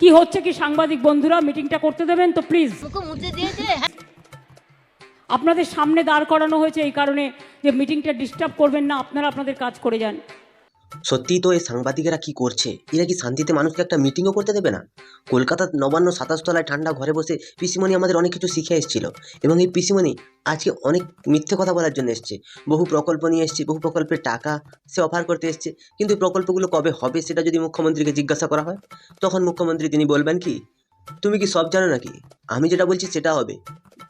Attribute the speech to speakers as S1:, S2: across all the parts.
S1: কি হচ্ছে কি সাংবাদিক বন্ধুরা, মিটিংটা করতে দেবেন তো প্লিজ। আপনাদের সামনে দাঁড় করানো হয়েছে এই কারণে যে মিটিংটা ডিস্টার্ব করবেন না, আপনারা আপনাদের কাজ করে যান।
S2: সত্যিই তো এই সাংবাদিকেরা কি করছে? এরা কি শান্তিতে মানুষকে একটা মিটিংও করতে দেবে না? কলকাতার নবান্ন 27 তলায় ঠান্ডা ঘরে বসে পিসিমণি আমাদের অনেক কিছু শিখে এসেছিল, এবং এই পিসিমণি আজকে অনেক মিথ্যে কথা বলার জন্য এসছে। বহু প্রকল্প নিয়ে এসছে, বহু প্রকল্পের টাকা সে অফার করতে এসছে, কিন্তু এই প্রকল্পগুলো কবে হবে সেটা যদি মুখ্যমন্ত্রীকে জিজ্ঞাসা করা হয়, তখন মুখ্যমন্ত্রী তিনি বলবেন কি, তুমি কি সব জানো নাকি? আমি যেটা বলছি সেটা হবে,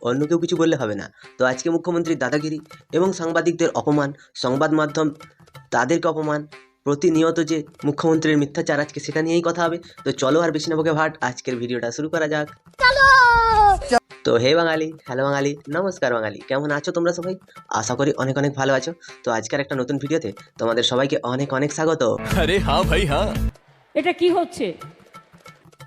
S2: অন্য কেউ কিছু বললে হবে না। তো আজকে মুখ্যমন্ত্রীর দাদাগিরি এবং সাংবাদিকদের অপমান, সংবাদ মাধ্যম তাদেরকে অপমান, প্রতিনিয়ত যে মুখ্যমন্ত্রীর মিথ্যাচার, আজকে সেটা নিয়েই কথা হবে। তো চলো আর বেশি না বকে ভাট, আজকের ভিডিওটা শুরু করা যাক। তো হে বাঙালি, হ্যালো বাঙালি, নমস্কার বাঙালি, কেমন আছো তোমরা সবাই? আশা করি অনেক অনেক ভালো আছো। তো আজকের একটা নতুন ভিডিওতে তোমাদের সবাইকে অনেক অনেক স্বাগত।
S3: अरे हाँ भाई हाँ।
S1: এটা কি হচ্ছে?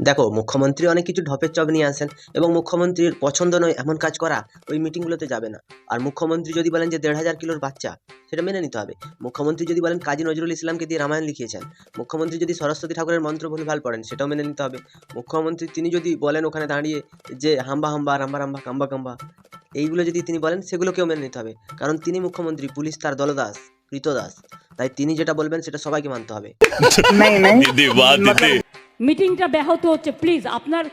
S2: দেখো, মুখ্যমন্ত্রী অনেক কিছু ঢপের চপ নিয়ে আসেন, এবং মুখ্যমন্ত্রীর পছন্দ নয় এমন কাজ করা ওই মিটিংগুলোতে যাবে না। আর মুখ্যমন্ত্রী যদি বলেন যে 1,500 কিলোর বাচ্চা, সেটা মেনে নিতে হবে। মুখ্যমন্ত্রী যদি বলেন কাজী নজরুল ইসলামকে দিয়ে রামায়ণ লিখিয়েছেন, মুখ্যমন্ত্রী যদি সরস্বতী ঠাকুরের মন্ত্র ভুলভাল পড়েন, সেটাও মেনে নিতে হবে। মুখ্যমন্ত্রী তিনি যদি বলেন ওখানে দাঁড়িয়ে যে হাম্বা হাম্বা রাম্বা রাম্বা কাম্বা কাম্বা, এইগুলো যদি তিনি বলেন, সেগুলোকেও মেনে নিতে হবে। কারণ তিনি মুখ্যমন্ত্রী, পুলিশ তার দলদাস, কৃতদাস। তাই তিনি যেটা বলবেন সেটা সবাইকে মানতে হবে।
S3: दीदी वाह दीदी।
S1: মিটিংটা ব্যাহত হচ্ছে, প্লিজ। আপনার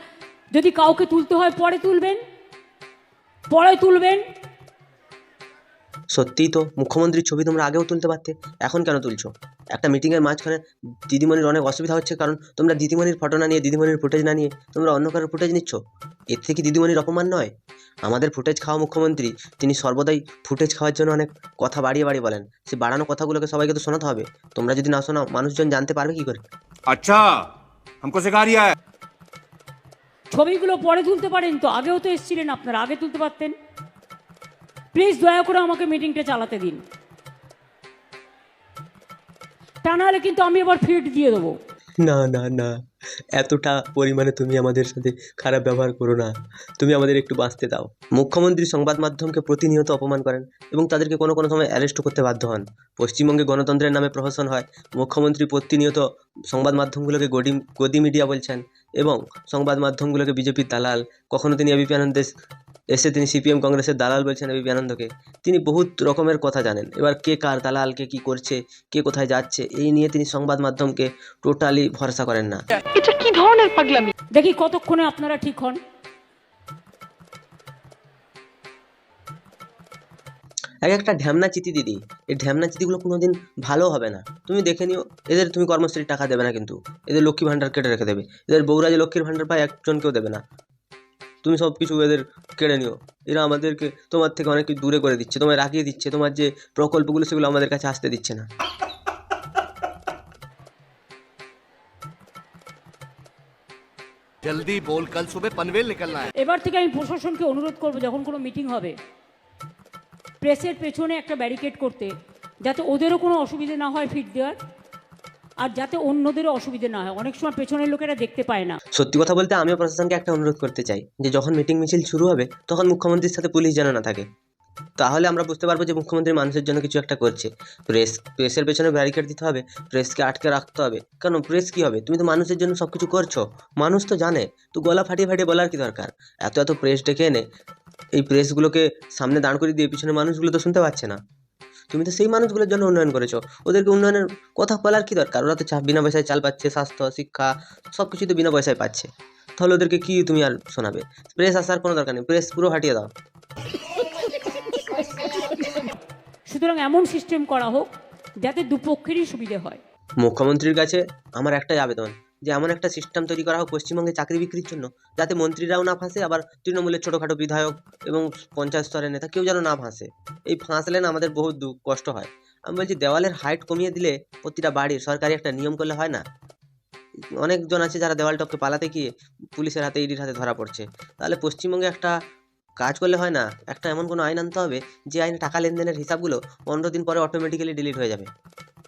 S1: যদি কাউকে তুলতে হয় পরে তুলবেন, পরে তুলবেন।
S2: সত্যিই তো, মুখ্যমন্ত্রীর ছবি তোমরা আগেও তুলতে পারতে, এখন কেন তুলছো? একটা মিটিংয়ের মাঝখানে দিদিমণির অনেক অসুবিধা হচ্ছে, কারণ তোমরা দিদিমণির ফটো না নিয়ে, দিদিমণির ফুটেজ না নিয়ে তোমরা অন্য কারোর ফুটেজ নিচ্ছ। এর থেকে দিদিমণির অপমান নয়? আমাদের ফুটেজ খাওয়া মুখ্যমন্ত্রী, তিনি সর্বদাই ফুটেজ খাওয়ার জন্য অনেক কথা বাড়িয়ে বাড়িয়ে বলেন। সে বাড়ানো কথাগুলোকে সবাইকে তো শোনাতে হবে। তোমরা যদি না শোনাও, মানুষজন জানতে পারবে কি করে?
S4: अच्छा हमको सिखा रिया है।
S1: ছবিগুলো পরে তুলতে পারেন তো, আগেও তো এসেছিলেন আপনারা, আগে তুলতে পারতেন। প্লিজ দয়া করে আমাকে মিটিংটা চালাতে দিন, তা নাহলে কিন্তু আমি এবার ফিড দিয়ে দেবো।
S2: না না না, এতটা পরিমাণে তুমি আমাদের সাথে খারাপ ব্যবহার করো না, তুমি আমাদের একটু বাঁচতে দাও। মুখ্যমন্ত্রী সংবাদ মাধ্যমকে প্রতিনিয়ত অপমান করেন, এবং তাদেরকে কোনো কোনো সময় অ্যারেস্ট করতে বাধ্য হন। পশ্চিমবঙ্গে গণতন্ত্রের নামে প্রহসন হয়। মুখ্যমন্ত্রী প্রতিনিয়ত সংবাদ মাধ্যমগুলোকে গদি মিডিয়া বলছেন, এবং সংবাদ মাধ্যমগুলোকে বিজেপির দালাল। কখনো তিনি এবিপি আনন্দে এসে তিনি সিপিএম কংগ্রেসের দালাল বলছেন এবিপি আনন্দকে। তিনি বহুত রকমের কথা জানেন। এবার কে কার দালাল, কে কী করছে, কে কোথায় যাচ্ছে, এই নিয়ে তিনি সংবাদ মাধ্যমকে টোটালি ভরসা করেন না।
S1: দেখি কতক্ষণে আপনারা ঠিক হন।
S2: এক একটা ঢ্যামনা চিঠি দিদি, এই ঢ্যামনা চিঠিগুলো কোনোদিন ভালো হবে না। তুমি দেখে নিও, এদের তুমি কর্মশ্রীর টাকা দেবে না, কিন্তু এদের লক্ষ্মী ভাণ্ডার কেটে রেখে দেবে। এদের বউরা যে লক্ষ্মীর ভাণ্ডার পায়, একজনকেও দেবে না। তুমি সব কিছু এদের কেড়ে নিও। এরা আমাদেরকে তোমার থেকে অনেক কিছু দূরে করে দিচ্ছে, তোমায় রাখিয়ে দিচ্ছে। তোমার যে প্রকল্পগুলো, সেগুলো আমাদের কাছে আসতে দিচ্ছে না।
S3: जल्दी बोल, कल सुबह पनवेल निकलना है।
S1: এবার থেকে আমি প্রশাসনকে অনুরোধ করব, যখন কোনো মিটিং হবে প্রেসের পেছনে একটা ব্যারিকেড করতে, যাতে ওদেরও কোনো অসুবিধে না হয় ফিট দেওয়ার, আর যাতে অন্যদেরও অসুবিধে না হয়। অনেক সময় পেছনের লোকেরা দেখতে পায় না।
S2: সত্যি কথা বলতে, আমিও প্রশাসনকে একটা অনুরোধ করতে চাই, যে যখন মিটিং মিছিল শুরু হবে, তখন মুখ্যমন্ত্রীর সাথে পুলিশ যেন না থাকে। তাহলে আমরা বুঝতে পারবো যে মুখ্যমন্ত্রী মানুষের জন্য কিছু একটা করছে। প্রেসের পেছনে ব্যারিকেড দিতে হবে, প্রেসকে আটকে রাখতে হবে। কেন প্রেস কি হবে? তুমি তো মানুষের জন্য সব কিছু করছো, মানুষ তো জানে। তো গলা ফাটিয়ে ফাটিয়ে বলার কি দরকার? এত এত প্রেস ডেকে এনে এই প্রেসগুলোকে সামনে দাঁড় করে দিয়ে পিছনে মানুষগুলো তো শুনতে পাচ্ছে না। তুমি তো সেই মানুষগুলোর জন্য উন্নয়ন করেছো, ওদেরকে উন্নয়নের কথা বলার কি দরকার? ওরা তো বিনা পয়সায় চাল পাচ্ছে, স্বাস্থ্য, শিক্ষা সব কিছুই তো বিনা পয়সায় পাচ্ছে। তাহলে ওদেরকে কি তুমি আর শোনাবে? প্রেস আসার কোনো দরকার নেই, প্রেস পুরো হাটিয়ে দাও।
S1: সুতরাং এমন সিস্টেম করা হোক যাতে দুপক্ষেরই সুবিধে হয়।
S2: মুখ্যমন্ত্রীর কাছে আমার একটাই আবেদন, যে এমন একটা সিস্টেম তৈরি করা হোক পশ্চিমবঙ্গে চাকরি বিক্রির জন্য, যাতে মন্ত্রীরাও না ফাঁসে, আবার তৃণমূলের ছোটোখাটো বিধায়ক এবং পঞ্চায়েত স্তরের নেতা কেউ যেন না ফাঁসে। এই ফাঁসলে না আমাদের বহুত কষ্ট হয়। আমি বলছি, দেওয়ালের হাইট কমিয়ে দিলে প্রতিটা বাড়ির সরকারি একটা নিয়ম করলে হয় না? অনেকজন আছে যারা দেওয়াল টপকে পালাতে গিয়ে পুলিশের হাতে, ইডির হাতে ধরা পড়ছে। তাহলে পশ্চিমবঙ্গে একটা কাজ করলে হয় না? একটা এমন কোনো আইন আনতে হবে, যে আইনে টাকা লেনদেনের হিসাবগুলো 15 দিন পরে অটোমেটিক্যালি ডিলিট হয়ে যাবে।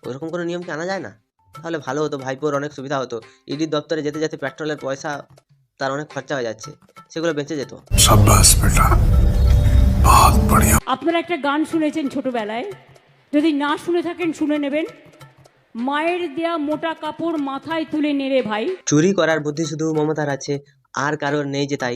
S2: ওইরকম কোনো নিয়ম কি আনা যায় না? তাহলে ভালো হতো, ভাইপোর অনেক সুবিধা হতো। ইডির দপ্তরে যেতে যেতে পেট্রোলের পয়সা তার অনেক খরচা হয়ে যাচ্ছে, সেগুলো বেঁচে যেত।
S4: शाबाश बेटा, बहुत बढ़िया।
S1: আপনারা একটা গান শুনেছেন ছোটবেলায়, যদি না শুনে থাকেন শুনে নেবেন। মায়ের দেয়া মোটা কাপড় মাথায় তুলে নেড়ে ভাই।
S2: চুরি করার বুদ্ধি শুধু মমতার আছে, আর কারোর নেই যে তাই।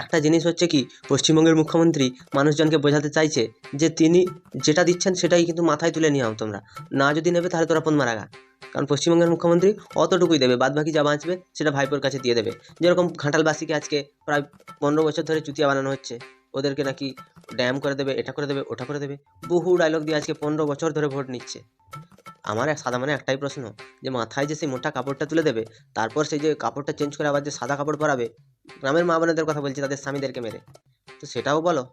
S2: একটা জিনিস হচ্ছে কি, পশ্চিমবঙ্গের মুখ্যমন্ত্রী মানুষজনকে বোঝাতে চাইছে যে তিনি যেটা দিচ্ছেন সেটাই কিন্তু মাথায় তুলে নিয়ে আও তোমরা, না যদি নেবে তাহলে তোরা পণ মারাগা। কারণ পশ্চিমবঙ্গের মুখ্যমন্ত্রী অতটুকুই দেবে, বাদ বাকি যা বাঁচবে সেটা ভাইপোর কাছে দিয়ে দেবে। যেরকম ঘাটালবাসীকে আজকে প্রায় 15 বছর ধরে চুতিয়া বানানো হচ্ছে, ওদেরকে নাকি ড্যাম করে দেবে, এটা করে দেবে, ওটা করে দেবে, বহু ডায়লগ দিয়ে আজকে 15 বছর ধরে ভোট নিচ্ছে। আমার সাদা মানে একটাই প্রশ্ন, যে মাথায় যে সেই মোটা কাপড়টা তুলে দেবে, তারপর সেই যে কাপড়টা চেঞ্জ করে আবার যে সাদা কাপড় পরাবে, গ্রামের মা বোনেদের কথা বলছি, তাদের স্বামীদেরকে মেরে, তো সেটাও বলো।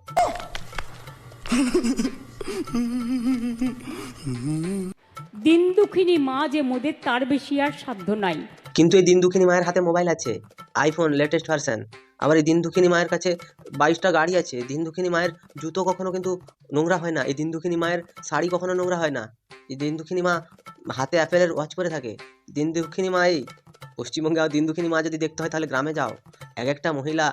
S1: দিন দুঃখিনী মা যে মোদের তার বেশি আর সাধ্য নাই।
S2: কিন্তু এই দিন দুঃখিনী মায়ের হাতে মোবাইল আছে, আইফোন লেটেস্ট ভার্সন। আবার এই দিন দুঃখিনী মায়ের কাছে 22টা গাড়ি আছে। দিন দুঃখিনী মায়ের জুতো কখনো কিন্তু নোংরা হয় না, এই দিন দুঃখিনী মায়ের শাড়ি কখনো নোংরা হয় না, এই দিন দুঃখিনী মা হাতে অ্যাপেলের ওয়াচ পরে থাকে। দিন দুঃখিনী মা এই পশ্চিমবঙ্গে, দিন দুঃখিনী মা যদি দেখতে হয় তাহলে গ্রামে যাও। এক একটা মহিলা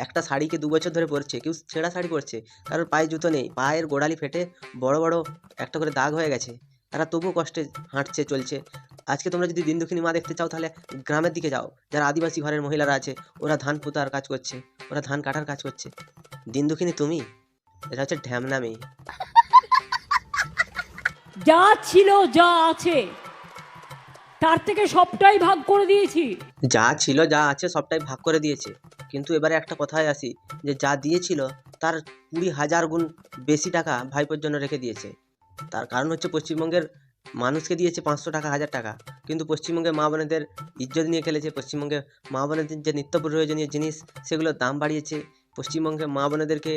S2: একটা শাড়িকে 2 বছর ধরে পরছে, কেউ ছেঁড়া শাড়ি পরছে, কারোর পায়ে জুতো নেই, পায়ের গোড়ালি ফেটে বড় বড় একটা করে দাগ হয়ে গেছে, তারা তবু কষ্টে হাঁটছে চলছে। আজকে তোমরা যদি দিন দুঃখিনী মা দেখতে চাও তাহলে গ্রামের দিকে যাও, যারা আদিবাসী ঘরের মহিলারা আছে, ওরা ধান পোতার কাজ করছে, ওরা ধান কাটার কাজ করছে। দিন দুঃখিনী তুমি, এটা হচ্ছে ঢ্যামনা মেয়ে।
S1: যা ছিল যা আছে তার থেকে সবটাই ভাগ করে দিয়েছি।
S2: যা ছিল যা আছে সবটাই ভাগ করে দিয়েছে, কিন্তু এবারে একটা কথায় আসি, যে যা দিয়েছিল তার 20,000 গুণ বেশি টাকা ভাইপোর জন্য রেখে দিয়েছে। তার কারণ হচ্ছে পশ্চিমবঙ্গের মানুষকে দিয়েছে 500 টাকা, 1000 টাকা, কিন্তু পশ্চিমবঙ্গের মা বোনেদের ইজ্জত নিয়ে খেলেছে। পশ্চিমবঙ্গে মা বোনেদের যে নিত্য প্রয়োজনীয় জিনিস সেগুলোর দাম বাড়িয়েছে। পশ্চিমবঙ্গে মা বোনেদেরকে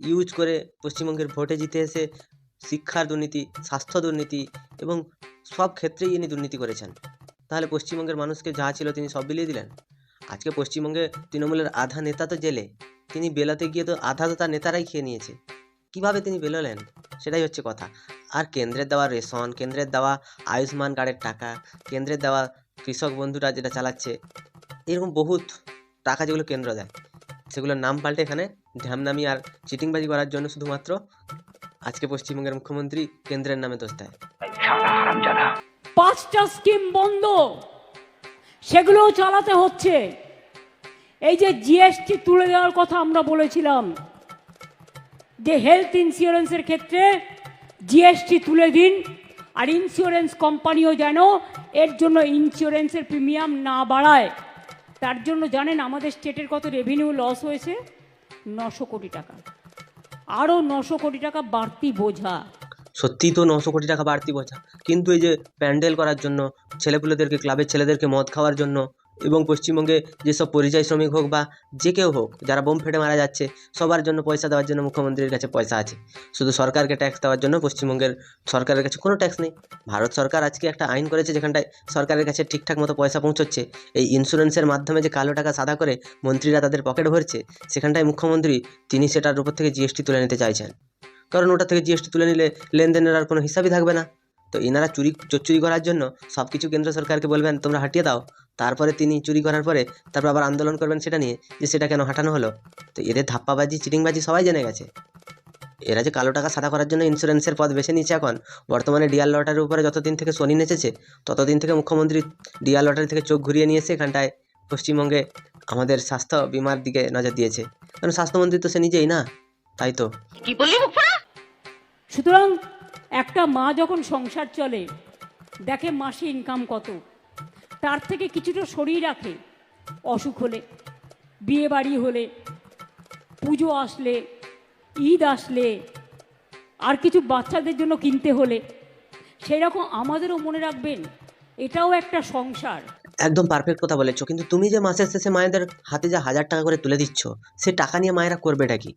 S2: ইউজ করে পশ্চিমবঙ্গের ভোটে জিতে এসে শিক্ষার দুর্নীতি, স্বাস্থ্য দুর্নীতি এবং সব ক্ষেত্রেই ইনি দুর্নীতি করেছেন। তাহলে পশ্চিমবঙ্গের মানুষকে যা ছিল তিনি সব বিলিয়ে দিলেন। আজকে পশ্চিমবঙ্গে তৃণমূলের আধা নেতা তো জেলে, তিনি বেলাতে গিয়ে তো আধা তো তার নেতারাই খেয়ে নিয়েছে। কিভাবে তিনি বেরোলেন সেটাই হচ্ছে কথা। আর কেন্দ্রের দেওয়া রেশন, কেন্দ্রের দেওয়া আয়ুষ্মান কার্ডের টাকা, কেন্দ্রের দেওয়া কৃষক বন্ধুরা যেটা চালাচ্ছে, এরকম বহুত টাকা যেগুলো কেন্দ্র দেয়, সেগুলোর নাম পাল্টে এখানে ঢ্যামনামি আর চিটিংবাজি করার জন্য শুধুমাত্র আজকে পশ্চিমবঙ্গের মুখ্যমন্ত্রী কেন্দ্রের নামে দোষ দেয়।
S1: 5টা স্কিম বন্ধ, সেগুলোও চালাতে হচ্ছে। এই যে জিএসটি তুলে দেওয়ার কথা আমরা বলেছিলাম, যে হেলথ ইন্স্যুরেন্সের ক্ষেত্রে জিএসটি তুলে দিন, আর ইন্স্যুরেন্স কোম্পানিও যেন এর জন্য ইন্স্যুরেন্সের প্রিমিয়াম না বাড়ায়। তার জন্য জানেন আমাদের স্টেটের কত রেভিনিউ লস হয়েছে? 900 কোটি টাকা। আরও 900 কোটি টাকা বাড়তি বোঝা।
S2: সত্যিই তো 900 কোটি টাকা বাড়তি বোঝা, কিন্তু এই যে প্যান্ডেল করার জন্য, ছেলেপুলেদেরকে, ক্লাবের ছেলেদেরকে মদ খাওয়ার জন্য, এবং পশ্চিমবঙ্গে যেসব পরিযায়ী শ্রমিক হোক বা যে কেউ হোক যারা বোম ফেটে মারা যাচ্ছে, সবার জন্য পয়সা দেওয়ার জন্য মুখ্যমন্ত্রীর কাছে পয়সা আছে। শুধু সরকারকে ট্যাক্স দেওয়ার জন্য পশ্চিমবঙ্গের সরকারের কাছে কোনো ট্যাক্স নেই। ভারত সরকার আজকে একটা আইন করেছে যেখানটায় সরকারের কাছে ঠিকঠাক মতো পয়সা পৌঁছচ্ছে। এই ইন্স্যুরেন্সের মাধ্যমে যে কালো টাকা সাদা করে মন্ত্রীরা তাদের পকেট ভরছে, সেখানটায় মুখ্যমন্ত্রী তিনি সেটার উপর থেকে জিএসটি তুলে নিতে চাইছেন। কারণ ওটা থেকে জিএসটি তুলে নিলে লেনদেনের আর কোনো হিসাবই থাকবে না। তো এনারা চুরি করার জন্য সব কিছু কেন্দ্র সরকারকে বলবেন তোমরা হাঁটিয়ে দাও, তারপরে তিনি চুরি করার পরে তারপর আবার আন্দোলন করবেন সেটা নিয়ে, যে সেটা কেন হাঁটানো হলো। তো এদের ধাপ্পাবাজি, চিটিংবাজি সবাই জেনে গেছে। এরা যে কালো টাকা সাদা করার জন্য ইন্স্যুরেন্সের পথ বেছে নিচ্ছে এখন। বর্তমানে ডিআর লটারির উপরে যতদিন থেকে শনি নেচেছে, ততদিন থেকে মুখ্যমন্ত্রী ডিআর লটারি থেকে চোখ ঘুরিয়ে নিয়ে এসে এখানটায় পশ্চিমবঙ্গে আমাদের স্বাস্থ্য বিমার দিকে নজর দিয়েছে। কারণ স্বাস্থ্যমন্ত্রী তো সে নিজেই না, তাই তো।
S1: সুতরাং একটা মা যখন সংসার চলে, দেখে মাসে ইনকাম কত, তার থেকে কিছুটা সরিয়ে রাখে। অসুখ হলে, বিয়ে বাড়ি হলে, পুজো আসলে, ঈদ আসলে, আর কিছু বাচ্চাদের জন্য কিনতে হলে, সেই রকম আমাদেরও মনে রাখবেন এটাও একটা সংসার।
S2: একদম পারফেক্ট কথা বলেছো, কিন্তু তুমি যে মাসের শেষে মায়েদের হাতে যা 1000 টাকা করে তুলে দিচ্ছ, সে টাকা নিয়ে মায়েরা করবেটা কি?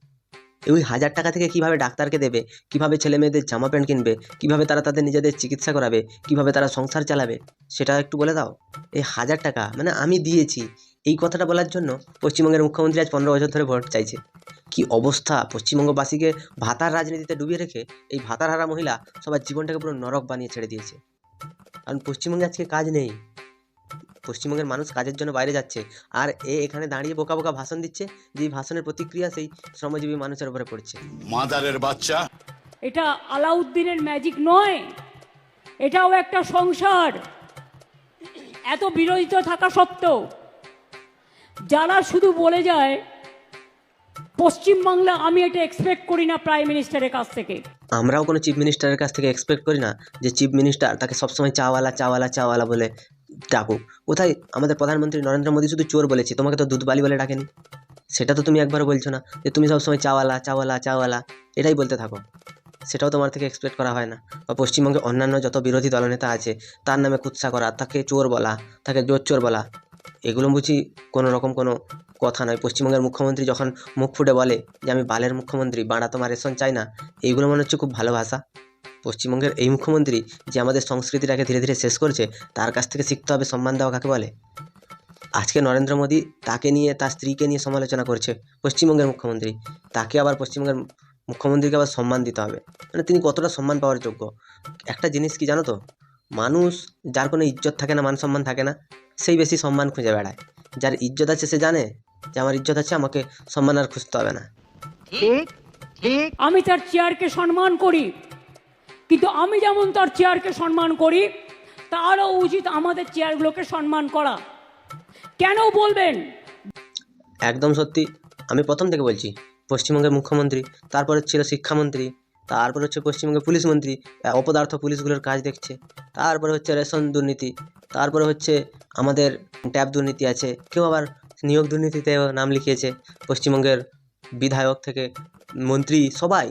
S2: ওই 1000 টাকা থেকে কিভাবে ডাক্তারকে দেবে, কিভাবে ছেলে মেয়েদের জামা প্যান্ট কিনবে, কিভাবে তারা তাদের নিজেদের চিকিৎসা করাবে, কিভাবে তারা সংসার চালাবে, সেটা একটু বলে দাও। এই 1000 টাকা মানে আমি দিয়েছি, এই কথাটা বলার জন্য পশ্চিমবঙ্গের মুখ্যমন্ত্রী আজ 15 বছর ধরে ভোট চাইছে। কি অবস্থা! পশ্চিমবঙ্গবাসীকে ভাতার রাজনীতিতে ডুবিয়ে রেখে এই ভাতারহারা মহিলা সবার জীবনটাকে পুরো নরক বানিয়ে ছেড়ে দিয়েছে। কারণ পশ্চিমবঙ্গে আজকে কাজ নেই, পশ্চিমবঙ্গের মানুষ কাজের জন্য বাইরে যাচ্ছে, আর এখানে দাঁড়িয়ে বোকা বোকা ভাষণ দিচ্ছে, যেই ভাষণের প্রতিক্রিয়া সেই শ্রমজীবী মানুষের উপরে পড়ছে।
S5: মাদারের বাচ্চা।
S1: এটা আলাউদ্দিনের ম্যাজিক নয়, এটাও একটা সংসার। এত বিরোধিতা থাকা সত্ত্বেও যারা শুধু বলে যায় পশ্চিমবাংলা, আমি এটা এক্সপেক্ট করি না প্রাইম মিনিস্টারের কাছ থেকে।
S2: আমরাও কোনো চিফ মিনিস্টারের কাছ থেকে এক্সপেক্ট করি না যে চিফ মিনিস্টার তাকে সবসময় চাওয়ালা চাওয়ালা চাওয়ালা বলে ডাকুক। কোথায় আমাদের প্রধানমন্ত্রী নরেন্দ্র মোদী শুধু চোর বলেছে, তোমাকে তো দুধবালি বলে ডাকেনি। সেটা তো তুমি একবারও বলছো না যে তুমি সবসময় চাওয়ালা চাওয়ালা চাওয়ালা এটাই বলতে থাকো। সেটাও তোমার থেকে এক্সপেক্ট করা হয় না। বা পশ্চিমবঙ্গে অন্যান্য যত বিরোধী দলনেতা আছে তার নামে কুৎসা করা, তাকে চোর বলা, তাকে জোচ্চোর বলা, এগুলো বুঝি কোনো রকম কোনো কথা নয়। পশ্চিমবঙ্গের মুখ্যমন্ত্রী যখন মুখ ফুটে বলে যে আমি বালের মুখ্যমন্ত্রী, বাড়া তোমার রেশন চাই না, এইগুলো মনে হচ্ছে খুব ভালো ভাষা। পশ্চিমবঙ্গের এই মুখ্যমন্ত্রী যে আমাদের সংস্কৃতিটাকে ধীরে ধীরে শেষ করছে, তার কাছ থেকে শিখতে হবে সম্মান দেওয়া কাকে বলে। আজকে নরেন্দ্র মোদী তাকে নিয়ে, তার স্ত্রীকে নিয়ে সমালোচনা করছে পশ্চিমবঙ্গের মুখ্যমন্ত্রী, তাকে আবার পশ্চিমবঙ্গের মুখ্যমন্ত্রীকে আবার সম্মান দিতে হবে। মানে তিনি কতটা সম্মান পাওয়ার যোগ্য। একটা জিনিস কি জানো তো, মানুষ যার কোনো ইজ্জত থাকে না, মান সম্মান থাকে না, সেই বেশি সম্মান খুঁজে বেড়ায়। যার ইজ্জত আছে সে জানে যে আমার ইজ্জত আছে, আমাকে সম্মান আর খুঁজতে হবে না।
S1: আমি তার চেয়ারকে সম্মান করি, কিন্তু আমি যেমন তার চেয়ারকে সম্মান করি, তারও উচিত আমাদের চেয়ারগুলোকে সম্মান করা। কেন বলবেন?
S2: একদম সত্যি। আমি প্রথম থেকে বলছি, পশ্চিমবঙ্গের মুখ্যমন্ত্রী, তারপরে ছিল শিক্ষামন্ত্রী, তারপরে হচ্ছে পশ্চিমবঙ্গের পুলিশ মন্ত্রী, অপদার্থ পুলিশগুলোর কাজ দেখছে, তারপরে হচ্ছে রেশন দুর্নীতি, তারপরে হচ্ছে আমাদের ট্যাব দুর্নীতি আছে, কেউ আবার নিয়োগ দুর্নীতিতেও নাম লিখিয়েছে। পশ্চিমবঙ্গের বিধায়ক থেকে মন্ত্রী সবাই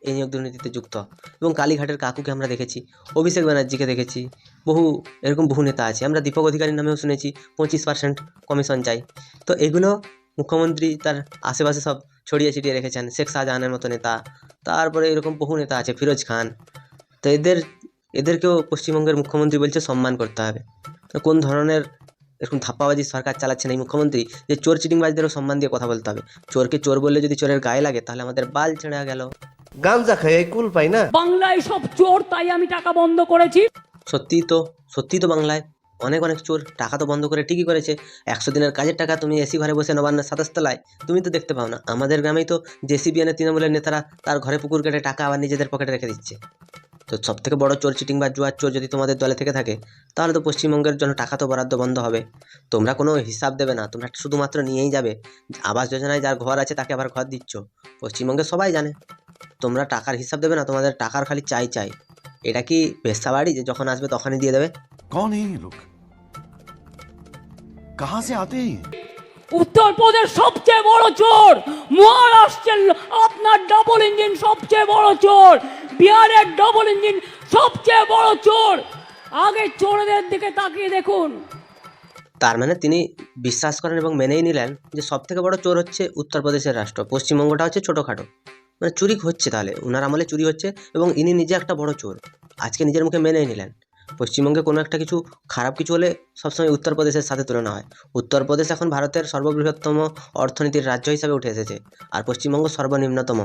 S2: এই নিয়োগ দুর্নীতিতে যুক্ত। এবং কালীঘাটের কাকুকে আমরা দেখেছি, অভিষেক ব্যানার্জিকে দেখেছি, বহু নেতা আছে। আমরা দীপক অধিকারীর নামেও শুনেছি 25% কমিশন চাই। তো এগুলো মুখ্যমন্ত্রী তার আশেপাশে সব ছড়িয়ে ছিটিয়ে রেখেছেন। শেখ শাহজাহানের মতো নেতা, তারপরে এরকম বহু নেতা আছে, ফিরোজ খান। তো এদেরকেও পশ্চিমবঙ্গের মুখ্যমন্ত্রী বলছে সম্মান করতে হবে। তো কোন ধরনের এরকম ধাপ্পাবাজি সরকার চালাচ্ছেন এই মুখ্যমন্ত্রী, যে চোর চিটিংবাজদেরও সম্মান দিয়ে কথা বলতে হবে। চোরকে চোর বললে যদি চোরের গায়ে লাগে, তাহলে আমাদের বাল ছেঁড়া গেল।
S5: গাঞ্জা খাই কুল পাই না।
S1: বাংলায় সব চোর, তাই আমি টাকা বন্ধ করেছি।
S2: সত্যি তো বাংলায় অনেক চোর। টাকা তো বন্ধ করে ঠিকই করেছে। 100 দিনের কাজের টাকা তুমি এসি ঘরে বসে নবান্নের 27 তলায় তুমি তো দেখতে পাও না। আমাদের গ্রামেই তো জেসিবি এনে তৃণমূলের নেতারা তার ঘরে পুকুর কেটে টাকা আবার নিজেদের পকেটে রেখে দিচ্ছে। তো সব থেকে বড় চোর চিটিং বা জুয়ার চোর যদি তোমাদের দলে থেকে থাকে, তাহলে তো পশ্চিমবঙ্গের জন্য টাকা তো বরাদ্দ বন্ধ হবে। তোমরা কোনো হিসাব দেবে না, তোমরা শুধুমাত্র নিয়েই যাবে। আবাস যোজনায় যার ঘর আছে তাকে আবার ঘর দিচ্ছ, পশ্চিমবঙ্গে সবাই জানে। তোমরা টাকার হিসাব দেবে না, তোমাদের টাকার খালি চাই। এটা কি ভেস্তা বাড়ি যে যখন আসবে তখনই দিয়ে দেবে?
S4: कौन है ये लोग? कहां से आते हैं?
S1: উত্তরপ্রদেশ সবচেয়ে বড় চোর, মহারাষ্ট্রের আপনার ডবল ইঞ্জিন সবচেয়ে বড় চোর, বিহারের ডবল ইঞ্জিন সবচেয়ে বড় চোর। আগে চোরদের দিকে তাকিয়ে দেখুন।
S2: তার মানে তিনি বিশ্বাস করেন এবং মেনেই নিলেন যে সব থেকে বড় চোর হচ্ছে উত্তরপ্রদেশের রাষ্ট্র, পশ্চিমবঙ্গটা হচ্ছে ছোটোখাটো। মানে চুরি হচ্ছে, তাহলে উনার আমলে চুরি হচ্ছে এবং ইনি নিজে একটা বড় চোর। আজকে নিজের মুখে মেনেই নিলেন। পশ্চিমবঙ্গে কোনো একটা কিছু খারাপ কিছু হলে সবসময় উত্তরপ্রদেশের সাথে তুলনা হয়। উত্তরপ্রদেশ এখন ভারতের সর্ববৃহত্তম অর্থনীতির রাজ্য হিসাবে উঠে এসেছে, আর পশ্চিমবঙ্গ সর্বনিম্নতম।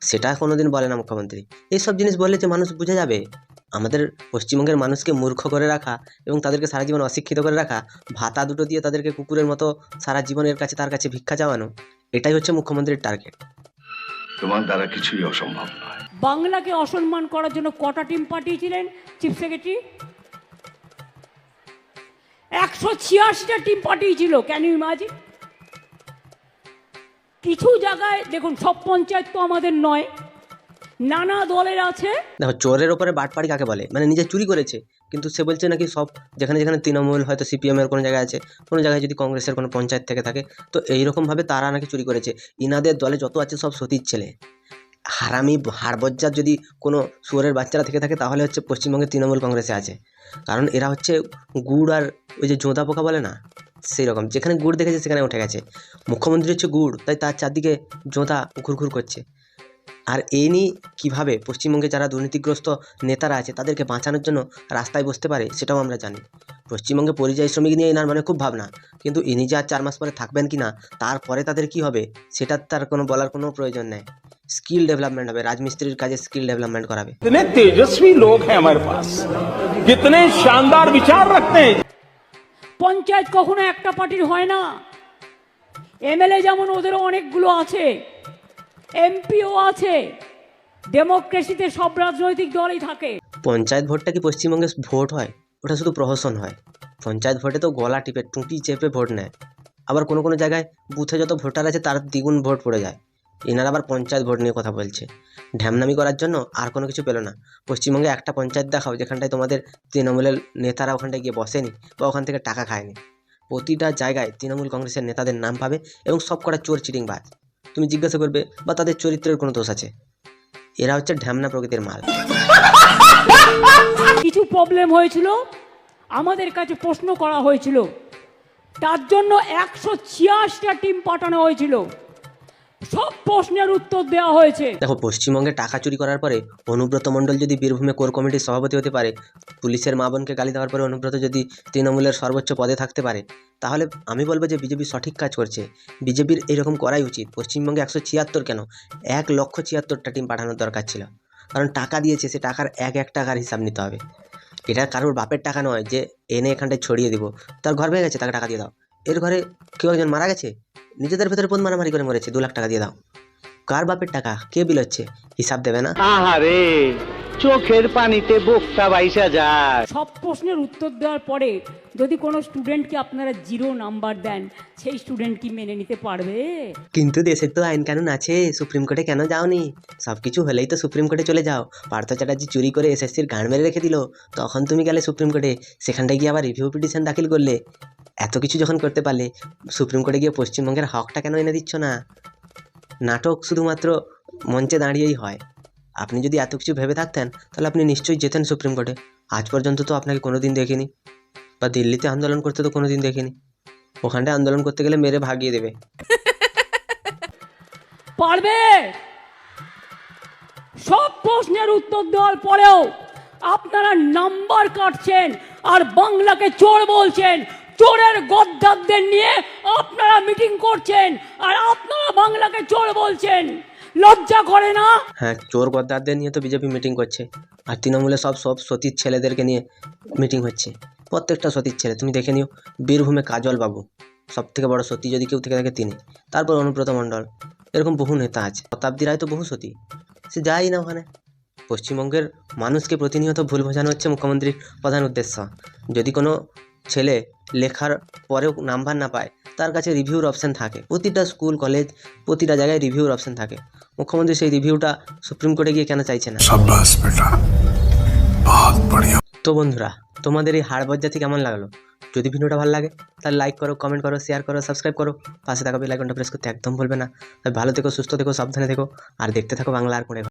S2: সেটা কোনোদিন বলে না মুখ্যমন্ত্রী। এইসব জিনিস বললে যে মানুষ বুঝে যাবে। আমাদের পশ্চিমবঙ্গের মানুষকে মূর্খ করে রাখা এবং তাদেরকে সারা জীবন অশিক্ষিত করে রাখা, ভাতা দুটো দিয়ে তাদেরকে কুকুরের মতো সারা জীবনের কাছে তার কাছে ভিক্ষা চাওয়ানো, এটাই হচ্ছে মুখ্যমন্ত্রীর টার্গেট।
S6: তোমার দ্বারা কিছুই অসম্ভব নয়।
S1: বাংলাকে অসম্মান করার জন্য কটা টিম পাঠিয়েছিলেন চিফ সেক্রেটারি? 186টা টিম পাঠিয়েছিল। Can you imagine? কিছু জায়গায় দেখুন, সব পঞ্চায়েত তো আমাদের নয়, নানা দলের আছে।
S2: দেখো, চোরের ওপরে বাটপাড়ি কাকে বলে? মানে নিজে চুরি করেছে, কিন্তু সে বলছে নাকি সব যেখানে তৃণমূল, হয়তো সিপিএমের কোনো জায়গায় আছে, কোনো জায়গায় যদি কংগ্রেসের কোনো পঞ্চায়েত থেকে থাকে, তো এইরকমভাবে তারা নাকি চুরি করেছে। ইনাদের দলে যত আছে সব সতীর ছেলে, হারামি হাড়বজ্জার। যদি কোনো শুয়োরের বাচ্চারা থেকে থাকে, তাহলে হচ্ছে পশ্চিমবঙ্গের তৃণমূল কংগ্রেসে আছে। কারণ এরা হচ্ছে গুড় আর ওই যে জোঁদা পোকা বলে না, সেই রকম। যেখানে গুড় দেখেছে সেখানে উঠে গেছে। মুখ্যমন্ত্রী হচ্ছে গুড়, তাই তার চারদিকে জোঁদা ঘুরঘুর করছে। আর এই নিয়ে কীভাবে পশ্চিমবঙ্গে যারা দুর্নীতিগ্রস্ত নেতারা আছে তাদেরকে বাঁচানোর জন্য রাস্তায় বসতে পারে, সেটাও আমরা জানি। পশ্চিমবঙ্গে পরিযায়ী শ্রমিক নিয়ে এনার মানে খুব ভাবনা, কিন্তু ইনি যে আর 4 মাস পরে থাকবেন কি না, তারপরে তাদের কি হবে, সেটা তার কোনো বলার কোনো প্রয়োজন নেই। স্কিল ডেভেলপমেন্ট হবে, রাজমিস্ত্রির কাজে স্কিল ডেভেলপমেন্ট করাবে।
S7: कितने तेजस्वी लोग हैं हमारे पास, कितने शानदार विचार रखते हैं।
S1: পঞ্চায়েত কখনো একটা পার্টির হয় না। এমএলএ যেমন ওদেরও অনেকগুলো আছে, এমপিও আছে, ডেমোক্রেসিতে সব রাজনৈতিক দলই থাকে।
S2: পঞ্চায়েত ভোটটা কি পশ্চিমবঙ্গে ভোট হয়? ওটা শুধু প্রহসন হয়। পঞ্চায়েত ভোটে তো গলা টিপে টুঁটি চেপে ভোট নেয়। আবার কোনো কোনো জায়গায় বুথে যত ভোটার আছে তার দ্বিগুণ ভোট পড়ে যায়। এনারা আবার পঞ্চায়েত ভোট নিয়ে কথা বলছে। ঢ্যামনামি করার জন্য আর কোনো কিছু পেলো না। পশ্চিমবঙ্গে একটা পঞ্চায়েত দেখাও যেখানটায় তোমাদের তৃণমূলের নেতারা ওখানটায় গিয়ে বসেনি বা ওখান থেকে টাকা খায়নি। প্রতিটা জায়গায় তৃণমূল কংগ্রেসের নেতাদের নাম পাবে এবং সব কটা চোর চিটিংবাজ। তুমি জিজ্ঞাসা করবে বা তাদের চরিত্রের কোনো দোষ আছে? এরা হচ্ছে ঢ্যামনা প্রকৃতির মাল।
S1: কিছু প্রবলেম হয়েছিল, আমাদের কাছে প্রশ্ন করা হয়েছিল, তার জন্য 186টা টিম পাঠানো হয়েছিল, সব প্রশ্নের উত্তর দেওয়া হয়েছে।
S2: দেখো, পশ্চিমবঙ্গে টাকা চুরি করার পরে অনুব্রত মণ্ডল যদি বীরভূমে কোর কমিটির সভাপতি হতে পারে, পুলিশের মা বোনকে গালি দেওয়ার পরে অনুব্রত যদি তৃণমূলের সর্বোচ্চ পদে থাকতে পারে, তাহলে আমি বলবো যে বিজেপি সঠিক কাজ করছে। বিজেপির এরকম করাই উচিত। পশ্চিমবঙ্গে 176 কেন, 1,76,টা টিম পাঠানোর দরকার ছিল। কারণ টাকা দিয়েছে, সে টাকার এক টাকার হিসাব নিতে হবে। এটা কারোর বাপের টাকা নয় যে এনে এখানটায় ছড়িয়ে দিব। তার ঘর ভেঙে গেছে, তাকে টাকা দিয়ে দাও। এর ঘরে কেউ একজন মারা গেছে, নিজেদের ভেতরে বোন মারামারি করে মরেছে, 2 লাখ টাকা দিয়ে দাও। কার বাপের টাকা, কে বিল হচ্ছে, হিসাব দেবে না?
S8: আহারে চোখের পানিতে বুকটা বাইসা যায়।
S1: সব প্রশ্নের উত্তর দেওয়ার পরে যদি কোনো স্টুডেন্টকে আপনারা 0 নাম্বার দেন, সেই স্টুডেন্ট কি মেনে নিতে পারবে?
S2: কিন্তু দেশের তো আইন কানুন আছে, সুপ্রিম কোর্টে কেন যাওনি? সব কিছু হলেই তো সুপ্রিম কোর্টে চলে যাও। পার্থ চ্যাটার্জি চুরি করে এসএসসির গাঁড় মেরে রেখে দিল, তখন তুমি গেলে সুপ্রিম কোর্টে, সেখানটায় গিয়ে আবার রিভিউ পিটিশন দাখিল করলে। এত কিছু যখন করতে পারলে, সুপ্রিম কোর্টে গিয়ে পশ্চিমবঙ্গের হকটা কেন এনে দিচ্ছ না? নাটক শুধুমাত্র মঞ্চে দাঁড়িয়েই হয়। আপনি যদি এত কিছু ভেবে থাকতেন তাহলে আপনি নিশ্চয়ই যেতেন সুপ্রিম কোর্টে। আজ পর্যন্ত তো আপনাকে কোনোদিন দেখিনি, বা দিল্লিতে আন্দোলন করতে তো কোনোদিন দেখিনি। ওখানটায় আন্দোলন করতে গেলে মেরে ভাগিয়ে দেবে।
S1: পারবে? সব প্রশ্নের উত্তর দেওয়ার পরেও আপনারা নাম্বার কাটছেন আর বাংলাকে চোর বলছেন। চোরের গদ্দারদের নিয়ে আপনারা মিটিং করছেন আর আপনারা বাংলাকে চোর বলছেন। লজ্জা করে না?
S2: হ্যাঁ, চোর গদ্দারদের নিয়ে তো বিজেপি মিটিং করছে, আর তৃণমূলে সব সতীর ছেলেদেরকে নিয়ে মিটিং হচ্ছে। প্রত্যেকটা সতীর ছেলে তুমি দেখে নিও। বীরভূমে কাজল বাবু সব থেকে বড় সতী যদি কেউ থেকে থাকে তিনি, তারপর অনুব্রত মণ্ডল, এরকম বহু নেতা আছে। শতাব্দী রায় তো বহু সতী, সে যাই না ওখানে। পশ্চিমবঙ্গের মানুষকে প্রতিনিয়ত ভুল বোঝানো হচ্ছে মুখ্যমন্ত্রীর প্রধান উদ্দেশ্য। যদি কোনো ছেলে লেখার পরেও নাম্বার না পায়, তার কাছে রিভিউর অপশান থাকে। প্রতিটা স্কুল কলেজ প্রতিটা জায়গায় রিভিউর অপশান থাকে। মুখ্যমন্ত্রী সেই রিভিউটা সুপ্রিম কোর্টে গিয়ে কেন চাইছে না?
S4: शाबाश बेटा, बहुत बढ़िया।
S2: তো বন্ধুরা, তোমাদের এই হাড় বজ্জাতি কেমন লাগলো? যদি ভিডিওটা ভালো লাগে তাহলে লাইক করো, কমেন্ট করো, শেয়ার করো, সাবস্ক্রাইব করো। পাশে থাকা বেল আইকনটা প্রেস করতে একদম ভুলবে না। ভালো থেকো, সুস্থ থেকো, সাবধানে থেকো, আর দেখতে থাকো বাংলা আর কোণে।